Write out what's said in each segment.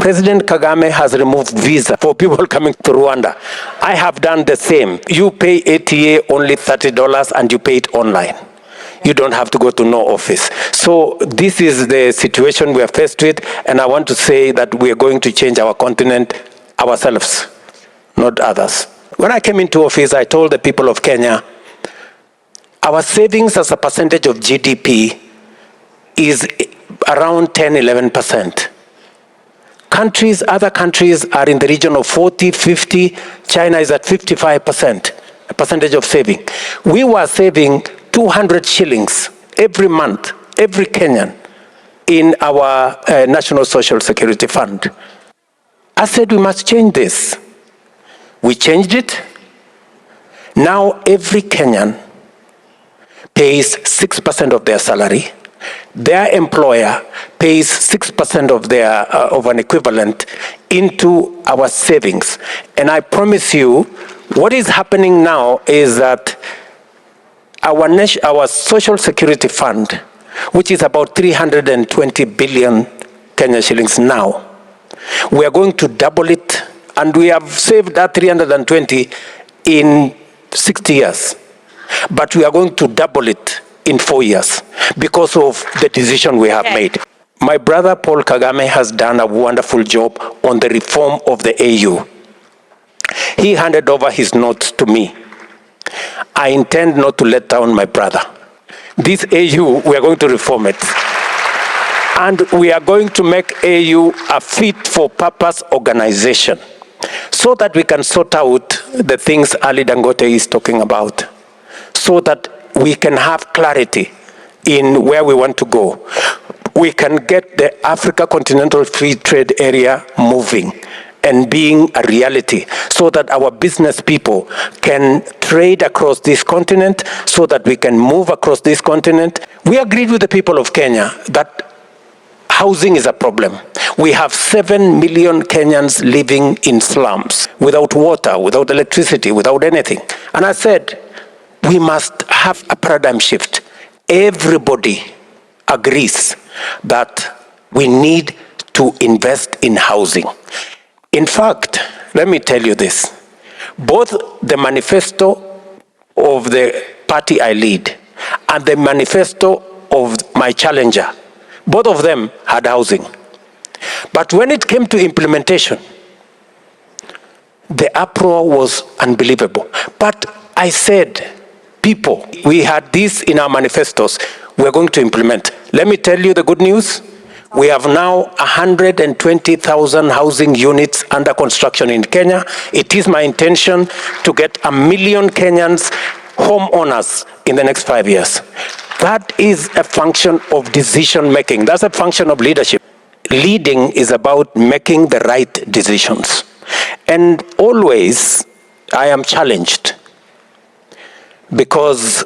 President Kagame has removed visa for people coming to Rwanda. I have done the same. You pay ATA only $30 and you pay it online. You don't have to go to no office. So this is the situation we are faced with, and I want to say that we are going to change our continent ourselves, not others. When I came into office, I told the people of Kenya, our savings as a percentage of GDP is around 10-11%. Other countries are in the region of 40, 50. China is at 55%, a percentage of saving. We were saving 200 shillings every month, every Kenyan, in our National Social Security Fund. I said we must change this. We changed it. Now every Kenyan pays 6% of their salary. Their employer pays 6% of their of an equivalent into our savings. And I promise you, what is happening now is that our Social Security Fund, which is about 320 billion Kenyan shillings now, we are going to double it, and we have saved that 320 in 60 years. But we are going to double it in 4 years because of the decision we have made. My brother Paul Kagame has done a wonderful job on the reform of the AU. He handed over his notes to me. I intend not to let down my brother. This AU, we are going to reform it. And we are going to make AU a fit-for-purpose organization so that we can sort out the things Ali Dangote is talking about, so that we can have clarity in where we want to go. We can get the Africa Continental Free Trade Area moving and being a reality, so that our business people can trade across this continent, so that we can move across this continent. We agreed with the people of Kenya that housing is a problem. We have 7 million Kenyans living in slums, without water, without electricity, without anything. And I said, we must have a paradigm shift. Everybody agrees that we need to invest in housing. In fact, let me tell you this. Both the manifesto of the party I lead and the manifesto of my challenger, both of them had housing. But when it came to implementation, the uproar was unbelievable. But I said, people, we had this in our manifestos, we're going to implement. Let me tell you the good news. We have now 120,000 housing units under construction in Kenya. It is my intention to get 1 million Kenyans homeowners in the next 5 years. That is a function of decision making. That's a function of leadership. Leading is about making the right decisions. And always, I am challenged, because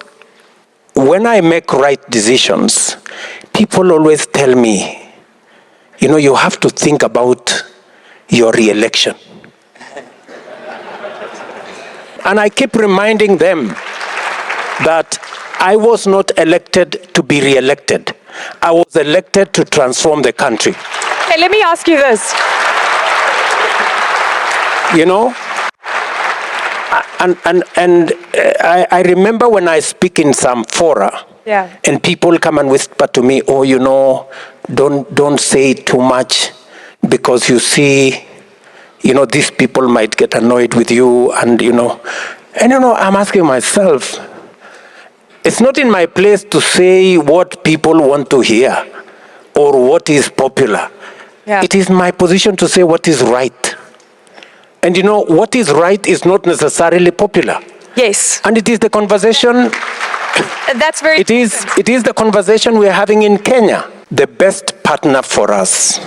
when I make right decisions, people always tell me, you know, you have to think about your re-election. And I keep reminding them that I was not elected to be re-elected. I was elected to transform the country. Hey, let me ask you this. You know, I remember when I speak in some fora, and people come and whisper to me, oh, you know, don't say too much, because you see, you know, these people might get annoyed with you, and you know, I'm asking myself, it's not in my place to say what people want to hear or what is popular. It is my position to say what is right. And you know, what is right is not necessarily popular. Yes. And it is the conversation. That's very. It is the conversation we are having in Kenya. The best partner for us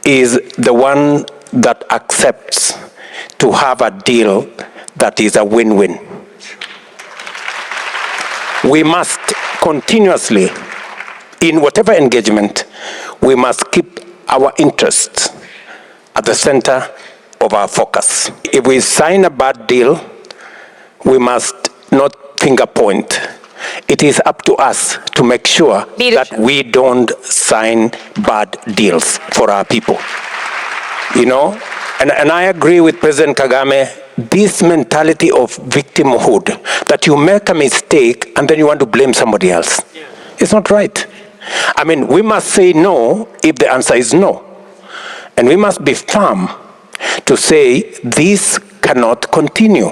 is the one that accepts to have a deal that is a win-win. We must continuously, in whatever engagement, we must keep our interests at the center of our focus. If we sign a bad deal, we must not finger point. It is up to us to make sure that we don't sign bad deals for our people. You know, and I agree with President Kagame, this mentality of victimhood, that you make a mistake and then you want to blame somebody else. Yeah. It's not right. I mean, we must say no if the answer is no. And we must be firm to say this cannot continue.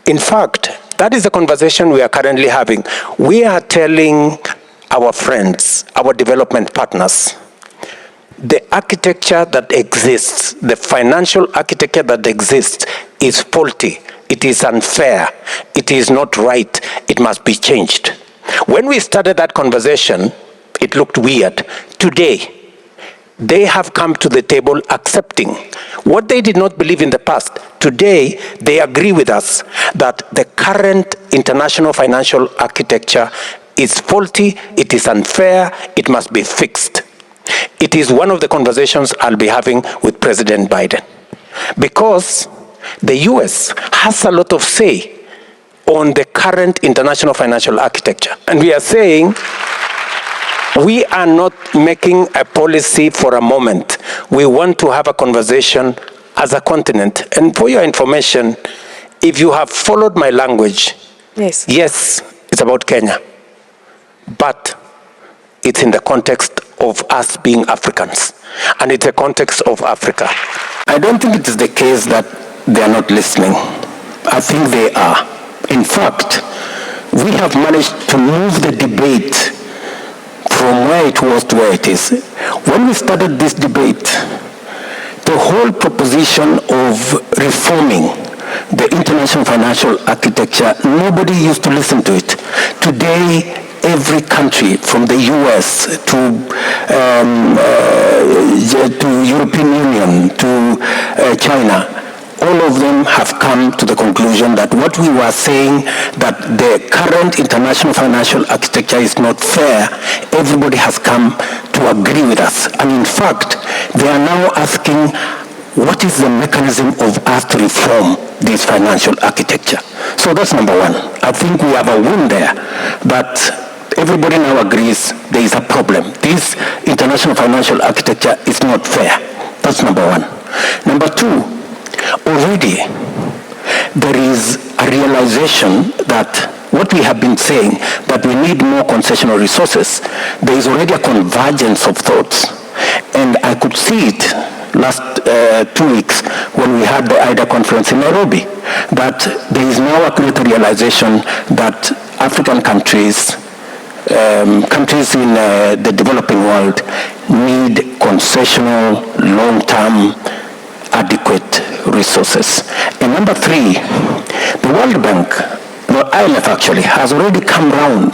In fact, that is the conversation we are currently having. We are telling our friends, our development partners, the architecture that exists, the financial architecture that exists is faulty. It is unfair. It is not right. It must be changed. When we started that conversation, it looked weird. Today, they have come to the table accepting what they did not believe in the past. Today, they agree with us that the current international financial architecture is faulty, it is unfair, it must be fixed. It is one of the conversations I'll be having with President Biden, because the US has a lot of say on the current international financial architecture. And we are saying we are not making a policy for a moment. We want to have a conversation as a continent. And for your information, if you have followed my language, yes, it's about Kenya, but it's in the context of us being Africans, and it's a context of Africa. I don't think it is the case that they are not listening. I think they are. In fact, we have managed to move the debate from where it was to where it is. When we started this debate, the whole proposition of reforming the international financial architecture, nobody used to listen to it. Today, every country, from the US to European Union to China, all of them have come to the conclusion that what we were saying, that the current international financial architecture is not fair, everybody has come to agree with us. And in fact, they are now asking, what is the mechanism of us to reform this financial architecture? So that's number one. I think we have a win there, but everybody now agrees there is a problem. This international financial architecture is not fair. That's number one. Number two, already there is a realization that what we have been saying, that we need more concessional resources, there is already a convergence of thoughts. And I could see it last 2 weeks when we had the AIDA conference in Nairobi, that there is now a greater realization that African countries, countries in the developing world need concessional, long-term, adequate resources. And number three, the World Bank, the IMF actually, has already come round.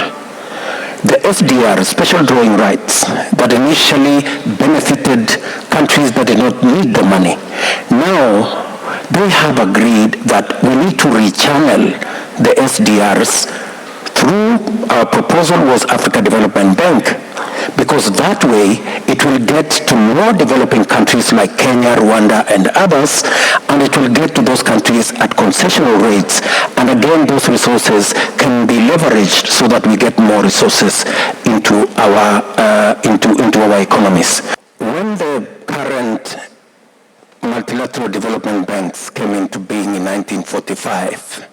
The FDR, special drawing rights, that initially benefited countries that did not need the money. Now, they have agreed that we need to rechannel the SDRs through, our proposal was Africa Development Bank, because that way it will get to more developing countries like Kenya, Rwanda, and others, and it will get to those countries at concessional rates. And again, those resources can be leveraged so that we get more resources into our economies. When the current multilateral development banks came into being in 1945,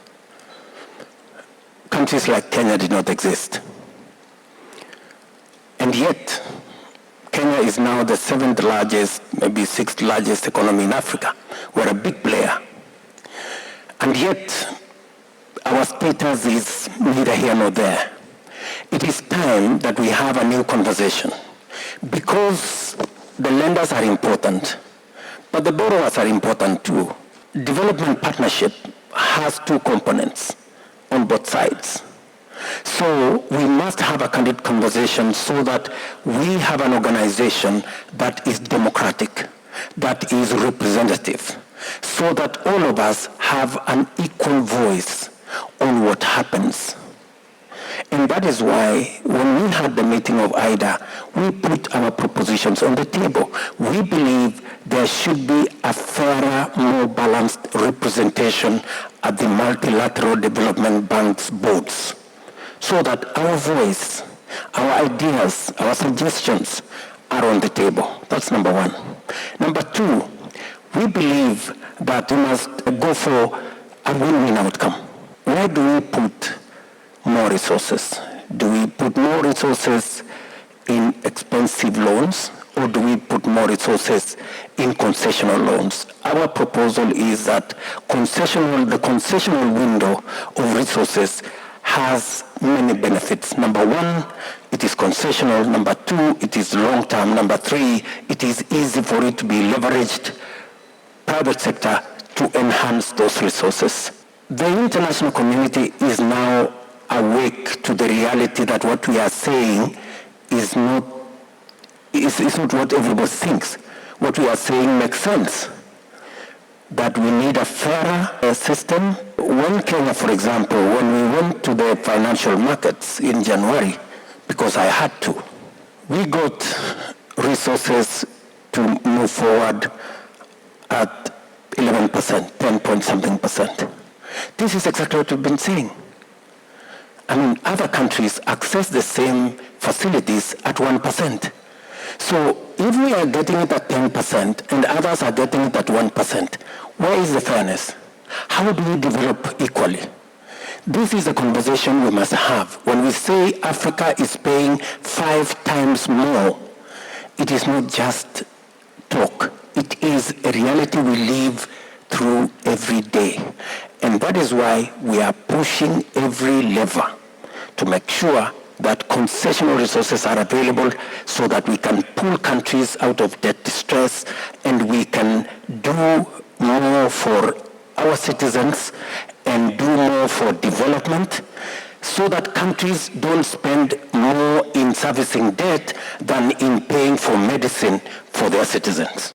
countries like Kenya did not exist. And yet, Kenya is now the 7th largest, maybe 6th largest economy in Africa. We're a big player. And yet, our status is neither here nor there. It is time that we have a new conversation, because the lenders are important, but the borrowers are important too. Development partnership has two components on both sides. So we must have a candid conversation so that we have an organization that is democratic, that is representative, so that all of us have an equal voice on what happens. And that is why when we had the meeting of AIDA, we put our propositions on the table. We believe there should be a fairer, more balanced representation at the multilateral development banks boards. so that our voice, our ideas, our suggestions are on the table. That's number one. Number two, we believe that we must go for a win-win outcome. Where do we put more resources? Do we put more resources in expensive loans, or do we put more resources in concessional loans? Our proposal is that the concessional window of resources has many benefits. Number one, it is concessional. Number two, it is long-term. Number three, it is easy for it to be leveraged, private sector, to enhance those resources. The international community is now awake to the reality that what we are saying is not what everybody thinks. What we are saying makes sense. That we need a fairer system. One Kenya, for example, when we went to the financial markets in January, because I had to, we got resources to move forward at 11%, 10 point something percent. This is exactly what we've been saying. I mean, other countries access the same facilities at 1%. So if we are getting it at 10% and others are getting it at 1%, where is the fairness? How do we develop equally? This is a conversation we must have. When we say Africa is paying 5 times more, it is not just talk. It is a reality we live through every day. And that is why we are pushing every lever to make sure that concessional resources are available so that we can pull countries out of debt distress and we can do more for our citizens and do more for development so that countries don't spend more in servicing debt than in paying for medicine for their citizens.